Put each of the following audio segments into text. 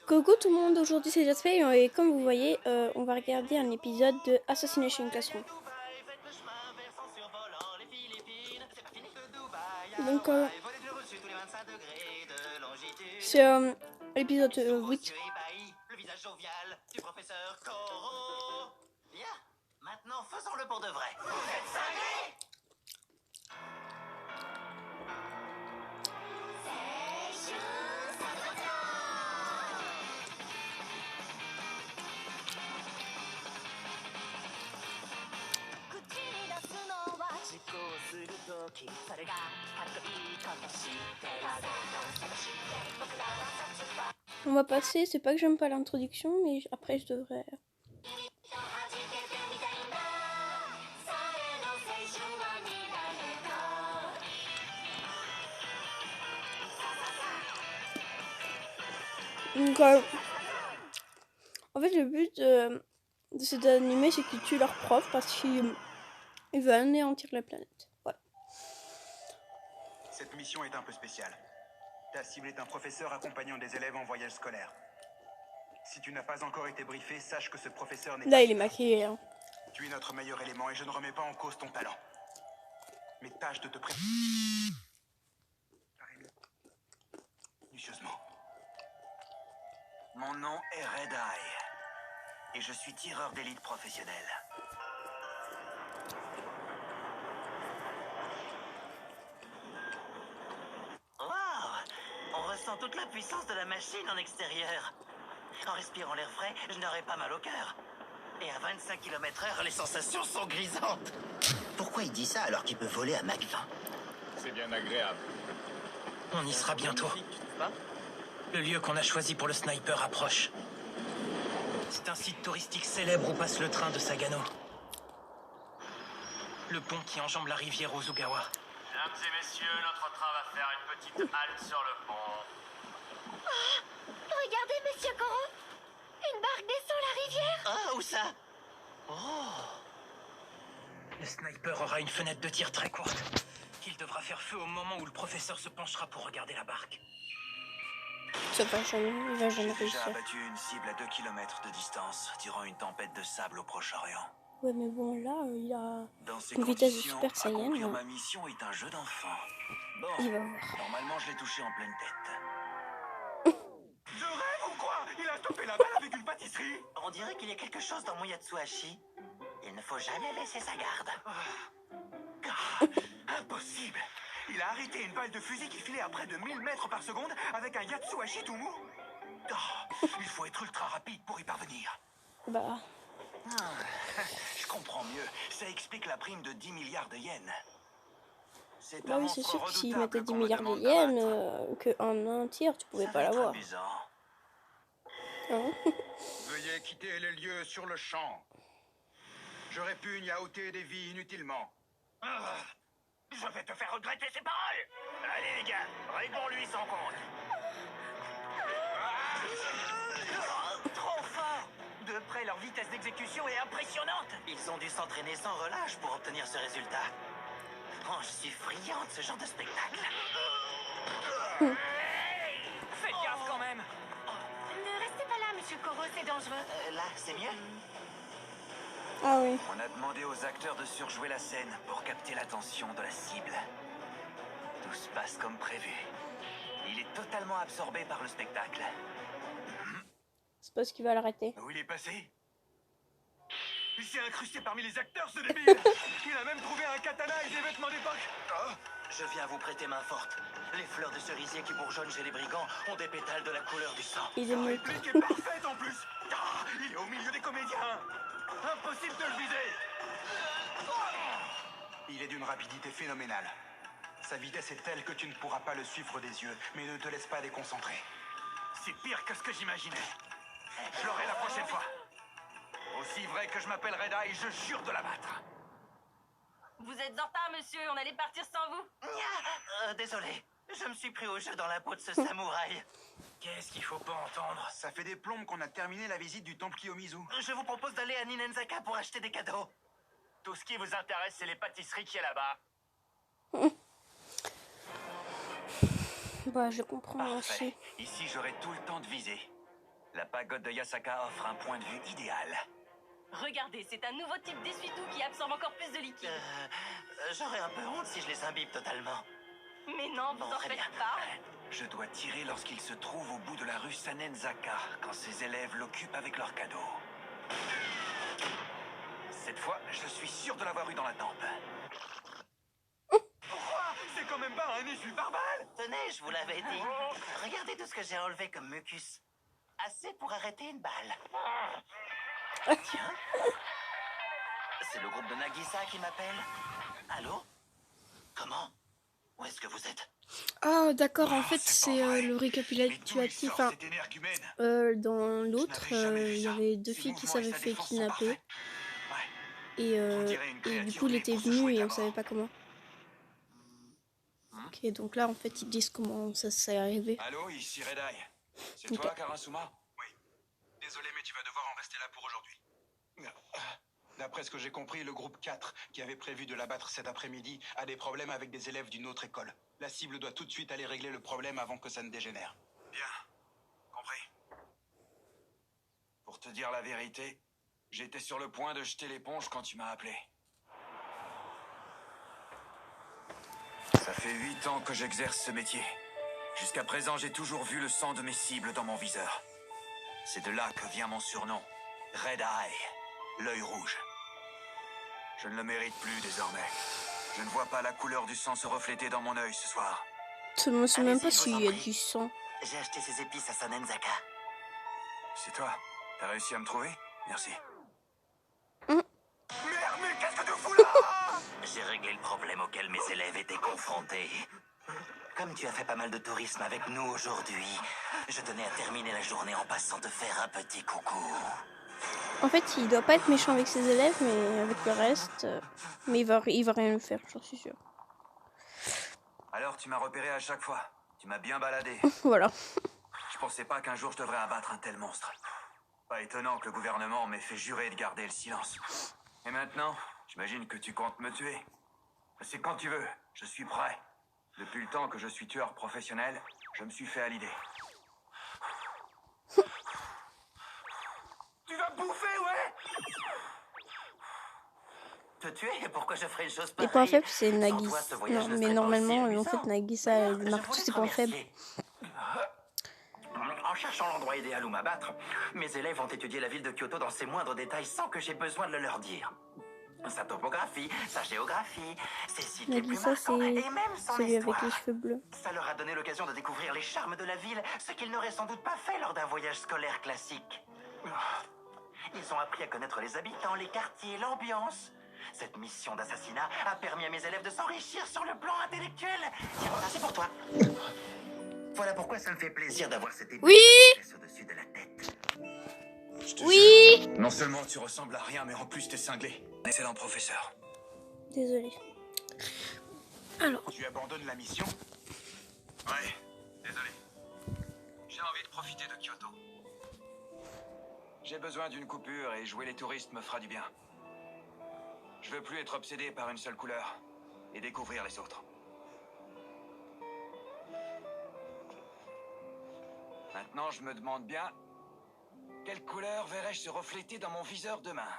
Coucou tout le monde, aujourd'hui c'est Jasper et comme vous voyez, on va regarder un épisode de Assassination Classroom. Donc c'est l'épisode 8. Le visage jovial du professeur Koro. Bien, maintenant faisons-le pour de vrai. Vous êtes cinglés? On va passer, c'est pas que j'aime pas l'introduction, mais après je devrais... Donc en fait le but de cet animé c'est qu'ils tuent leur prof parce qu'ils veulent anéantir la planète. Voilà. Cette mission est un peu spéciale. Ta cible est un professeur accompagnant des élèves en voyage scolaire. Si tu n'as pas encore été briefé, sache que ce professeur n'est pas... Là il est maquillé. Hein. Tu es notre meilleur élément et je ne remets pas en cause ton talent. Mais tâche de te préparer minutieusement. Mon nom est Red Eye et je suis tireur d'élite professionnel. Wow! On ressent toute la puissance de la machine en extérieur. En respirant l'air frais, je n'aurai pas mal au cœur. Et à 25 km/h, les sensations sont grisantes. Pourquoi il dit ça alors qu'il peut voler à Mach 20? C'est bien agréable. On y sera bientôt. Le lieu qu'on a choisi pour le sniper approche. C'est un site touristique célèbre où passe le train de Sagano. Le pont qui enjambe la rivière Ozugawa. Mesdames et messieurs, notre train va faire une petite halte sur le pont. Regardez, monsieur Koro. Une barque descend la rivière. Ah, où ça? Oh! Le sniper aura une fenêtre de tir très courte. Il devra faire feu au moment où le professeur se penchera pour regarder la barque. Ça va jamais, il va jamais J'ai déjà réussir. abattu une cible à 2 km de distance, tirant une tempête de sable au Proche-Orient. Ouais mais bon là il a Dans ces une vitesse de conditions, Super Saiyan. accomplir Hein. ma mission est un jeu d'enfant. Bon, Il va voir. normalement je l'ai touché en pleine tête. Je rêve ou quoi? Il a stoppé la balle avec une pâtisserie. On dirait qu'il y a quelque chose dans mon Yatsuhashi. Il ne faut jamais laisser sa garde. Impossible. Il a arrêté une balle de fusil qui filait à près de 1000 mètres par seconde avec un Yatsuhashi tout mou. Il faut être ultra rapide pour y parvenir. Bah Je comprends mieux. Ça explique la prime de 10 milliards de yens. C'est bah un oui c'est monstre sûr que s'il redoutable mettait 10 qu'on me milliards de demande yens, d'abattre. qu'en un tir tu pouvais Ça pas va être l'avoir. amusant. Hein. Veuillez quitter les lieux sur le champ. Je répugne à ôter des vies inutilement. Je vais te faire regretter ces paroles. Allez les gars, réglons-lui sans compte. Trop fort. De près, leur vitesse d'exécution est impressionnante. Ils ont dû s'entraîner sans relâche pour obtenir ce résultat. Oh, je suis friand de ce genre de spectacle. Faites gaffe quand même. Ne restez pas là, monsieur Koro, c'est dangereux. Là, c'est mieux. Ah oui. On a demandé aux acteurs de surjouer la scène pour capter l'attention de la cible. Tout se passe comme prévu. Il est totalement absorbé par le spectacle. C'est parce qu'il va l'arrêter. Où il est passé? Il s'est incrusté parmi les acteurs, ce débile. Il a même trouvé un katana et des vêtements d'époque. Je viens vous prêter main forte. Les fleurs de cerisier qui bourgeonnent chez les brigands ont des pétales de la couleur du sang. Il est La neutre. réplique est parfaite en plus. Il est au milieu des comédiens. Impossible de le viser. Il est d'une rapidité phénoménale. Sa vitesse est telle que tu ne pourras pas le suivre des yeux, mais ne te laisse pas déconcentrer. C'est pire que ce que j'imaginais. Je l'aurai la prochaine fois. Aussi vrai que je m'appelle Red Eye, je jure de l'abattre. Vous êtes en retard, monsieur. On allait partir sans vous. Désolé, je me suis pris au jeu dans la peau de ce samouraï. Qu'est-ce qu'il faut pas entendre? Ça fait des plombes qu'on a terminé la visite du temple Kiyomizu. Je vous propose d'aller à Ninenzaka pour acheter des cadeaux. Tout ce qui vous intéresse, c'est les pâtisseries qu'il y a là-bas. Bah je comprends Parfait. aussi. Ici, j'aurai tout le temps de viser. La pagode de Yasaka offre un point de vue idéal. Regardez, c'est un nouveau type d'essuie-tout qui absorbe encore plus de liquide. J'aurais un peu honte si je les imbibe totalement. Mais non, vous en très faites bien. pas. Je dois tirer lorsqu'il se trouve au bout de la rue Sanenzaka, quand ses élèves l'occupent avec leurs cadeaux. Cette fois, je suis sûr de l'avoir eu dans la tempe. Pourquoi? C'est quand même pas un essuie barbale. Tenez, je vous l'avais dit. Regardez tout ce que j'ai enlevé comme mucus. Assez pour arrêter une balle. Tiens. C'est le groupe de Nagisa qui m'appelle. Allô? Comment? Où est-ce que vous êtes? Ah, d'accord, en Oh, fait, c'est c'est pas vrai. le Mais d'où il récapitulatif. sort Enfin, cet énergumène? dans l'autre, Je n'avais jamais vu il y ça. avait deux Ses filles qui mouvements et s'avaient sa fait défense sont kidnapper. parfaits. Ouais. Et, On dirait une du créature coup, il née était pour se venu jouer de et la on savait mort. pas comment. Ok, donc là, en fait, ils disent comment ça s'est arrivé. Allô, ici Red Eye. C'est Ok. toi, Karasuma? Oui. Désolé, mais tu vas devoir en rester là pour aujourd'hui. D'après ce que j'ai compris, le groupe 4, qui avait prévu de l'abattre cet après-midi, a des problèmes avec des élèves d'une autre école. La cible doit tout de suite aller régler le problème avant que ça ne dégénère. Bien. Compris. Pour te dire la vérité, j'étais sur le point de jeter l'éponge quand tu m'as appelé. Ça fait 8 ans que j'exerce ce métier. Jusqu'à présent, j'ai toujours vu le sang de mes cibles dans mon viseur. C'est de là que vient mon surnom, Red Eye, l'œil rouge. Je ne le mérite plus désormais. Je ne vois pas la couleur du sang se refléter dans mon œil ce soir. Je ne sais même pas Allez-y, je vous en s'il y a prie. du sang. J'ai acheté ces épices à Sanenzaka. C'est toi. T'as réussi à me trouver? Merci. Hum. Merde, mais qu'est-ce que tu fous là? J'ai réglé le problème auquel mes élèves étaient confrontés. Comme tu as fait pas mal de tourisme avec nous aujourd'hui, je tenais à terminer la journée en passant te faire un petit coucou. En fait, il doit pas être méchant avec ses élèves, mais avec le reste... mais il va rien lui faire, j'en suis sûre. Alors, tu m'as repéré à chaque fois. Tu m'as bien baladé. Voilà. Je pensais pas qu'un jour je devrais abattre un tel monstre. Pas étonnant que le gouvernement m'ait fait jurer de garder le silence. Et maintenant, j'imagine que tu comptes me tuer. C'est quand tu veux, je suis prêt. Depuis le temps que je suis tueur professionnel, je me suis fait à l'idée. Tu vas bouffer, ouais? Te tuer? Pourquoi je ferais une chose Les pareille? points faibles, c'est Sans toi, Nagisa. ce voyage Non, ne mais serait pas aussi normalement, en amusant. fait, Nagisa, D'ailleurs, elle je marque voulais tous ses te points faibles. remercier. En cherchant l'endroit idéal où m'abattre, mes élèves ont étudié la ville de Kyoto dans ses moindres détails sans que j'aie besoin de le leur dire. Sa topographie, sa géographie, ses sites les plus Nagisa, marquants c'est et même son celui avec histoire. les cheveux bleus. Ça leur a donné l'occasion de découvrir les charmes de la ville, ce qu'ils n'auraient sans doute pas fait lors d'un voyage scolaire classique. Ils ont appris à connaître les habitants, les quartiers, l'ambiance. Cette mission d'assassinat a permis à mes élèves de s'enrichir sur le plan intellectuel. Tiens, ça c'est pour toi. Voilà pourquoi ça me fait plaisir d'avoir cette épée Oui. au-dessus de la tête. Je te Oui. jure, non seulement tu ressembles à rien, mais en plus t'es cinglé. Excellent professeur. Désolée. Alors, Tu abandonnes la mission? Ouais, désolé. J'ai envie de profiter de Kyoto. J'ai besoin d'une coupure et jouer les touristes me fera du bien. Je veux plus être obsédé par une seule couleur et découvrir les autres. Maintenant, je me demande bien quelle couleur verrai-je se refléter dans mon viseur demain.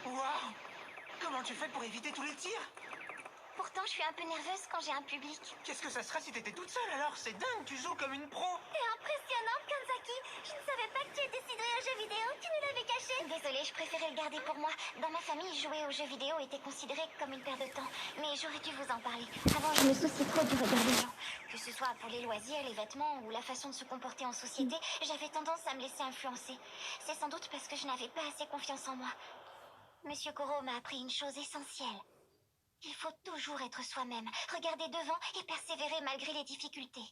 Waouh! Comment tu fais pour éviter tous les tirs? Pourtant, je suis un peu nerveuse quand j'ai un public. Qu'est-ce que ça serait si t'étais toute seule alors? C'est dingue, tu joues comme une pro! T'es impressionnante, Kanzaki. Je ne savais pas que tu étais si douée aux jeux vidéo. Tu nous l'avais caché. Désolée, je préférais le garder pour moi. Dans ma famille, jouer aux jeux vidéo était considéré comme une perte de temps. Mais j'aurais dû vous en parler. Avant, je me souciais trop du regard des gens. Que ce soit pour les loisirs, les vêtements ou la façon de se comporter en société, j'avais tendance à me laisser influencer. C'est sans doute parce que je n'avais pas assez confiance en moi. Monsieur Koro m'a appris une chose essentielle. Il faut toujours être soi-même, regarder devant et persévérer malgré les difficultés.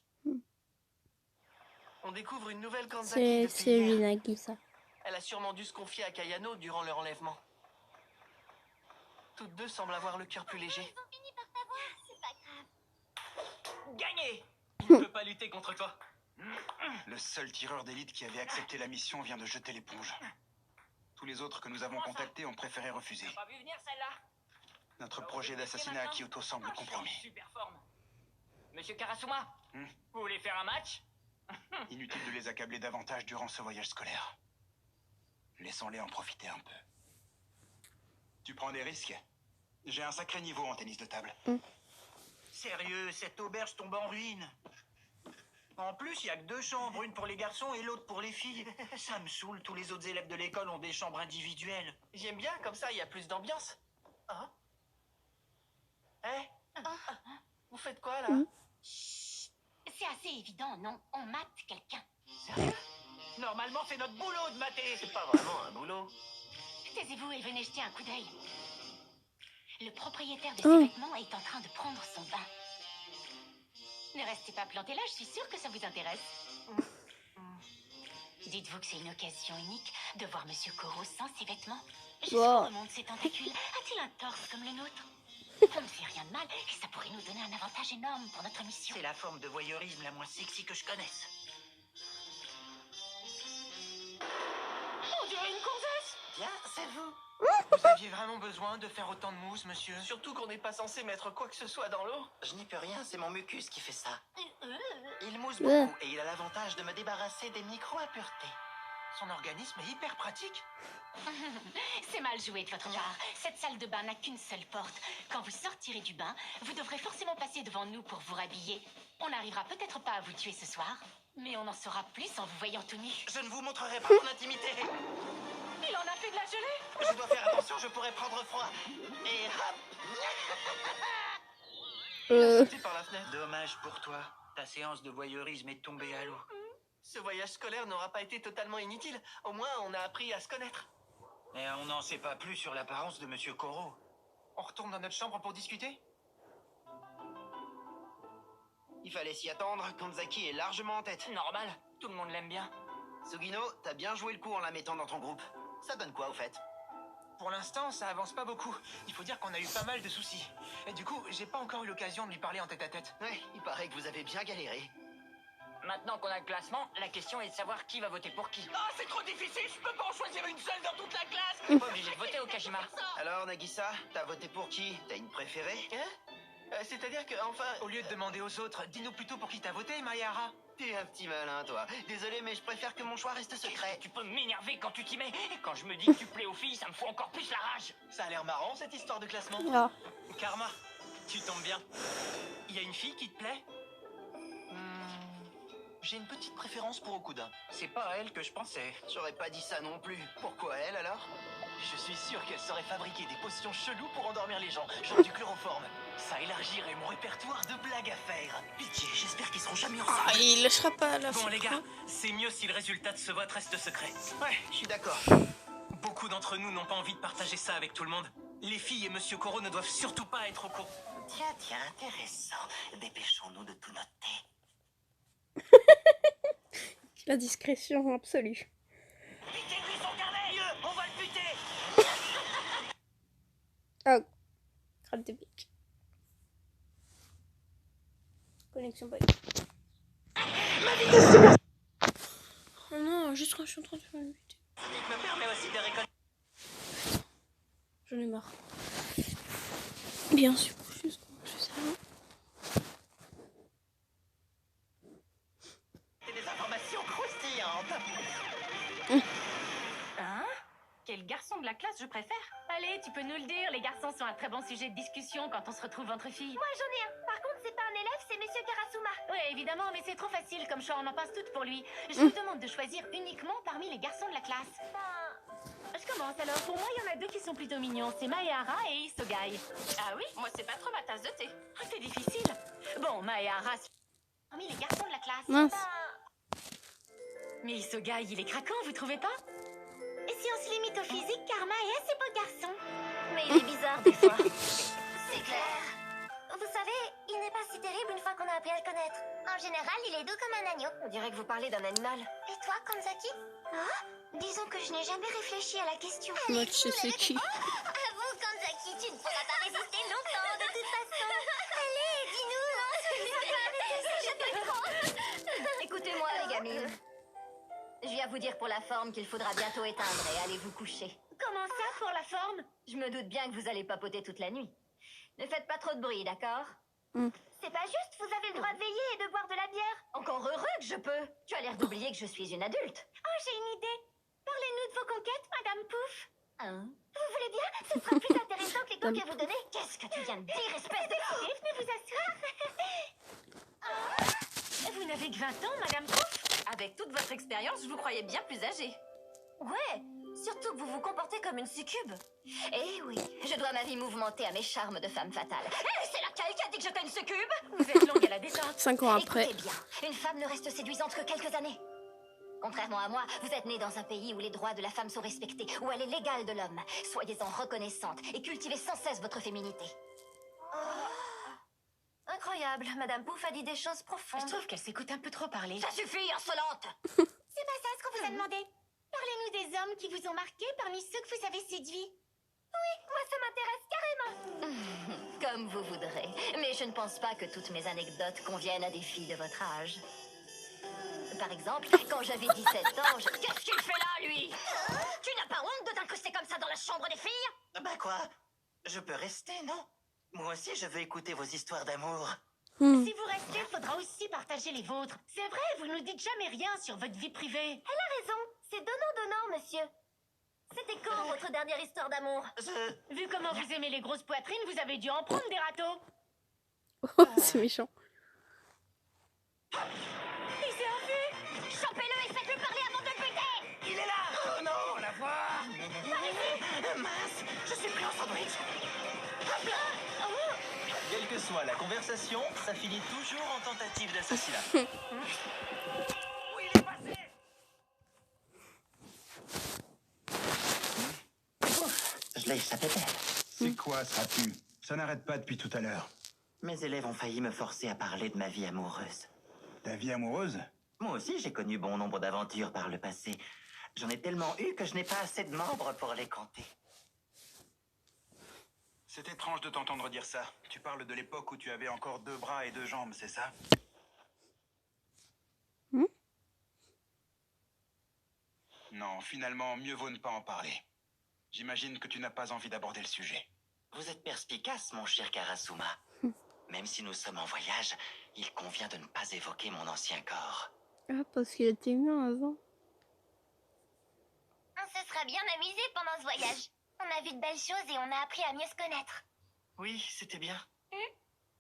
On découvre une nouvelle Kanzaki depuis c'est lui, hier. Nagisa. Elle a sûrement dû se confier à Kayano durant leur enlèvement. Toutes deux semblent avoir le cœur plus léger. Ils ont fini par t'avoir, c'est pas grave. Gagné! Il ne peut pas lutter contre toi. Le seul tireur d'élite qui avait accepté la mission vient de jeter l'éponge. Tous les autres que nous avons contactés ont préféré refuser. Pas vu venir celle-là. Notre projet d'assassinat à Kyoto semble compromis. Super forme. Monsieur Karasuma, Hmm. vous voulez faire un match? Inutile de les accabler davantage durant ce voyage scolaire. Laissons-les en profiter un peu. Tu prends des risques? J'ai un sacré niveau en tennis de table. Sérieux, cette auberge tombe en ruine. En plus, il y a que 2 chambres, une pour les garçons et l'autre pour les filles. Ça me saoule, tous les autres élèves de l'école ont des chambres individuelles. J'aime bien, comme ça, il y a plus d'ambiance. Hein? Eh? Vous faites quoi, là? C'est assez évident, non? On mate quelqu'un. Sérieux? Normalement, c'est notre boulot de mater. C'est pas vraiment un boulot. Taisez-vous et venez jeter un coup d'œil. Le propriétaire de ces vêtements est en train de prendre son bain. Ne restez pas planté là, je suis sûre que ça vous intéresse. Dites-vous que c'est une occasion unique de voir Monsieur Koro sans ses vêtements. Jusqu'où remontent ses tentacules? A-t-il un torse comme le nôtre? On ne fait rien de mal et ça pourrait nous donner un avantage énorme pour notre mission. C'est la forme de voyeurisme la moins sexy que je connaisse. On dirait une gonzesse! Bien, c'est vous. Vous aviez vraiment besoin de faire autant de mousse, monsieur? Surtout qu'on n'est pas censé mettre quoi que ce soit dans l'eau. Je n'y peux rien, c'est mon mucus qui fait ça. Il mousse beaucoup et il a l'avantage de me débarrasser des micro-impuretés. Son organisme est hyper pratique. C'est mal joué de votre part. Cette salle de bain n'a qu'une seule porte. Quand vous sortirez du bain, vous devrez forcément passer devant nous pour vous rhabiller. On n'arrivera peut-être pas à vous tuer ce soir, mais on en saura plus en vous voyant tout nu. Je ne vous montrerai pas mon intimité. Il en a fait de la gelée! Je dois faire attention, je pourrais prendre froid. Et hop! Sauté par la fenêtre. Dommage pour toi. Ta séance de voyeurisme est tombée à l'eau. Ce voyage scolaire n'aura pas été totalement inutile. Au moins, on a appris à se connaître. Et on n'en sait pas plus sur l'apparence de Monsieur Koro. On retourne dans notre chambre pour discuter? Il fallait s'y attendre, Kanzaki est largement en tête. Normal, tout le monde l'aime bien. Sugino, t'as bien joué le coup en la mettant dans ton groupe. Ça donne quoi au fait? Pour l'instant, ça avance pas beaucoup. Il faut dire qu'on a eu pas mal de soucis. Et du coup, j'ai pas encore eu l'occasion de lui parler en tête-à-tête. Ouais, il paraît que vous avez bien galéré. Maintenant qu'on a le classement, la question est de savoir qui va voter pour qui. Ah, c'est trop difficile, je peux pas en choisir une seule dans toute la classe. T'es pas obligé de voter, Okajima. Alors Nagisa, t'as voté pour qui? T'as une préférée? C'est-à-dire que, enfin, au lieu de demander aux autres, dis-nous plutôt pour qui t'as voté, Mayara. T'es un petit malin, toi. Désolé, mais je préfère que mon choix reste secret. Tu peux m'énerver quand tu t'y mets. Et quand je me dis que tu plais aux filles, ça me fout encore plus la rage. Ça a l'air marrant, cette histoire de classement. Ah. Karma, tu tombes bien. Il y a une fille qui te plaît? J'ai une petite préférence pour Okuda. C'est pas à elle que je pensais. J'aurais pas dit ça non plus. Pourquoi elle alors? Je suis sûr qu'elle saurait fabriquer des potions cheloues pour endormir les gens, genre du chloroforme. Ça élargirait mon répertoire de blagues à faire. Pitié, j'espère qu'ils seront jamais Ah, ensemble. il lâchera pas à la Bon fin. les gars, c'est mieux si le résultat de ce vote reste secret. Ouais, je suis d'accord. Beaucoup d'entre nous n'ont pas envie de partager ça avec tout le monde. Les filles et Monsieur Koro ne doivent surtout pas être au courant. Tiens, intéressant. Dépêchons-nous de tout noter. La discrétion absolue. Piquez-lui son carnet! On va le buter! Ah, crâne de pique. Connexion pas. Oh non, juste quand je suis en train de faire le but. Il me permet aussi de récolter. J'en ai marre. Bien sûr, juste quand je fais ça. Des informations croustillantes. Hein? Quel garçon de la classe je préfère? Allez, tu peux nous le dire, les garçons sont un très bon sujet de discussion quand on se retrouve entre filles. Moi j'en ai un. Par contre, c'est pas un élève, c'est Monsieur Karasuma. Oui, évidemment, mais c'est trop facile comme choix, on en passe toutes pour lui. Je vous demande de choisir uniquement parmi les garçons de la classe. Je commence alors. Pour moi, il y en a deux qui sont plutôt mignons. C'est Maehara et Isogai. Ah oui? Moi, c'est pas trop ma tasse de thé. Ah, c'est difficile. Bon, Maehara, Parmi les garçons de la classe. Mince. mais Isogai, il est craquant, vous trouvez pas? Et si on se limite au physique, Karma est assez beau garçon. Mais il est bizarre des fois. C'est clair. Vous savez, il n'est pas si terrible une fois qu'on a appris à le connaître. En général, il est doux comme un agneau. On dirait que vous parlez d'un animal. Et toi, Kanzaki? Ah, disons que je n'ai jamais réfléchi à la question. Moi, je sais qui. Avoue, Kanzaki, tu ne pourras pas résister longtemps de toute façon. Allez, dis-nous. Écoutez-moi, les gamines. Je viens vous dire pour la forme qu'il faudra bientôt éteindre et aller vous coucher. Comment ça, pour la forme? Je me doute bien que vous allez papoter toute la nuit. Ne faites pas trop de bruit, d'accord? Hmm. C'est pas juste, vous avez le droit de veiller et de boire de la bière. Encore heureux que je peux. Tu as l'air d'oublier que je suis une adulte. Oh, j'ai une idée. Parlez-nous de vos conquêtes, Madame Pouf. Hein? Vous voulez bien? Ce sera plus intéressant que les cours que vous donnez. Qu'est-ce que tu viens de dire, espèce de... Venez vous asseoir. Vous n'avez que 20 ans, Madame Pouf? Avec toute votre expérience, je vous croyais bien plus âgée. Ouais, surtout que vous vous comportez comme une succube. Eh oui, je dois ma vie mouvementée à mes charmes de femme fatale. Eh, c'est laquelle qui a dit que j'étais une succube? Vous êtes longue à la détente. 5 ans après. Écoutez bien, une femme ne reste séduisante que quelques années. Contrairement à moi, vous êtes née dans un pays où les droits de la femme sont respectés, où elle est l'égale de l'homme. Soyez-en reconnaissante et cultivez sans cesse votre féminité. Incroyable, Madame Pouf a dit des choses profondes. Je trouve qu'elle s'écoute un peu trop parler. Ça suffit, insolente! C'est pas ça ce qu'on vous a demandé. Parlez-nous des hommes qui vous ont marqué parmi ceux que vous avez séduits. Moi, ça m'intéresse carrément. Comme vous voudrez. Mais je ne pense pas que toutes mes anecdotes conviennent à des filles de votre âge. Par exemple, quand j'avais 17 ans, Qu'est-ce qu'il fait là, lui? Tu n'as pas honte de t'incruster comme ça dans la chambre des filles? Bah quoi? Je peux rester, non? Moi aussi, je veux écouter vos histoires d'amour. Si vous restez, il faudra aussi partager les vôtres. C'est vrai, vous nous dites jamais rien sur votre vie privée. Elle a raison. C'est donnant-donnant, monsieur. C'était quand votre dernière histoire d'amour? Vu comment vous aimez les grosses poitrines, vous avez dû en prendre des râteaux. Oh, c'est méchant. Il s'est enfui. Chopez-le et faites-le parler avant de le buter! Il est là! Oh non, on la voit! Mince, je suis pris en sandwich! Quelle que soit la conversation, ça finit toujours en tentative d'assassinat. Où il est passé? Ouf, je l'ai échappé belle. C'est quoi ça pue? Ça n'arrête pas depuis tout à l'heure. Mes élèves ont failli me forcer à parler de ma vie amoureuse. Ta vie amoureuse? Moi aussi, j'ai connu bon nombre d'aventures par le passé. J'en ai tellement eu que je n'ai pas assez de membres pour les compter. C'est étrange de t'entendre dire ça. Tu parles de l'époque où tu avais encore 2 bras et 2 jambes, c'est ça? Non, finalement, mieux vaut ne pas en parler. J'imagine que tu n'as pas envie d'aborder le sujet. Vous êtes perspicace, mon cher Karasuma. Même si nous sommes en voyage, il convient de ne pas évoquer mon ancien corps. Ah, parce qu'il était bien avant. On se sera bien amusé pendant ce voyage. On a vu de belles choses et on a appris à mieux se connaître. Oui, c'était bien.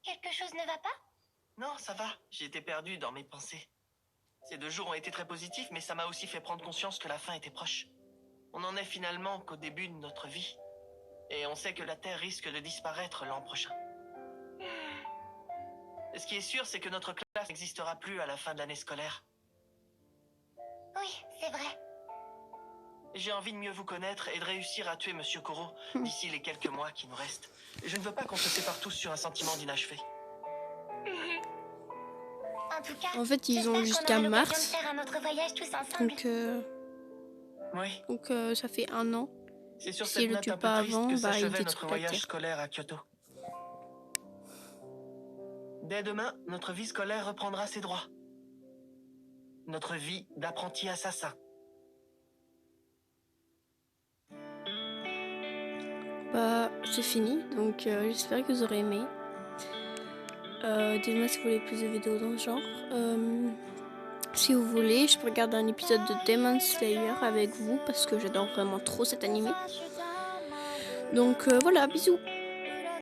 Quelque chose ne va pas? Non, ça va. J'ai été perdu dans mes pensées. Ces 2 jours ont été très positifs, mais ça m'a aussi fait prendre conscience que la fin était proche. On n'en est finalement qu'au début de notre vie. Et on sait que la Terre risque de disparaître l'an prochain. Et ce qui est sûr, c'est que notre classe n'existera plus à la fin de l'année scolaire. Oui, c'est vrai. J'ai envie de mieux vous connaître et de réussir à tuer Monsieur Koro d'ici les quelques mois qui nous restent. Je ne veux pas qu'on se sépare tous sur un sentiment d'inachevé. En tout cas, En fait, ils ont j'espère qu'on jusqu'à aura l'occasion mars. de faire un autre voyage tous ensemble. Donc, ça fait 1 an. C'est sur Si cette le note tue un peu pas triste avant, que bah, il s'achevait détruit notre la voyage Terre. scolaire à Kyoto. Dès demain, notre vie scolaire reprendra ses droits. Notre vie d'apprenti assassin. Bah, c'est fini. Donc, j'espère que vous aurez aimé. Dites-moi si vous voulez plus de vidéos dans ce genre. Si vous voulez, je peux regarder un épisode de Demon Slayer avec vous parce que j'adore vraiment trop cet animé. Donc voilà, bisous.